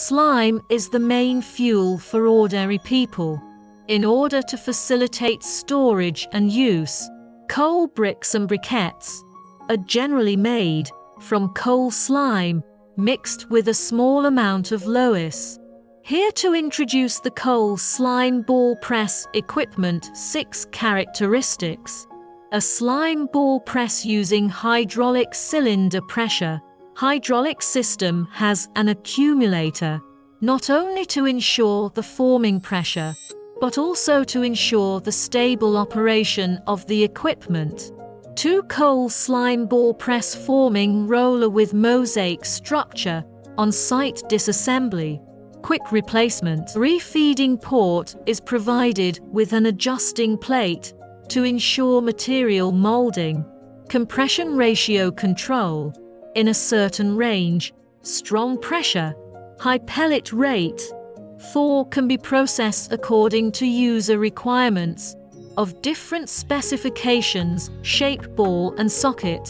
Slime is the main fuel for ordinary people. In order to facilitate storage and use, coal bricks and briquettes are generally made from coal slime mixed with a small amount of Loess. Here to introduce the coal slime ball press equipment. 6 characteristics. A slime ball press using hydraulic cylinder pressure. Hydraulic system has an accumulator, not only to ensure the forming pressure, but also to ensure the stable operation of the equipment. 2 coal slime ball press forming roller with mosaic structure, on-site disassembly, quick replacement. Refeeding port is provided with an adjusting plate to ensure material molding. Compression ratio control in a certain range, strong pressure, high pellet rate. 4 can be processed according to user requirements of different specifications, shape, ball and socket.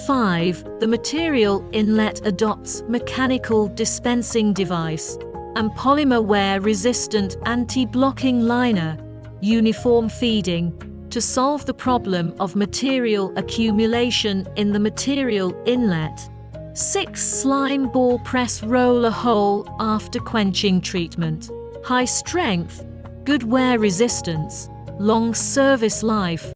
5. The material inlet adopts mechanical dispensing device and polymer wear resistant anti-blocking liner. Uniform feeding to solve the problem of material accumulation in the material inlet. 6. Slime ball press roller hole after quenching treatment. High strength, good wear resistance, long service life.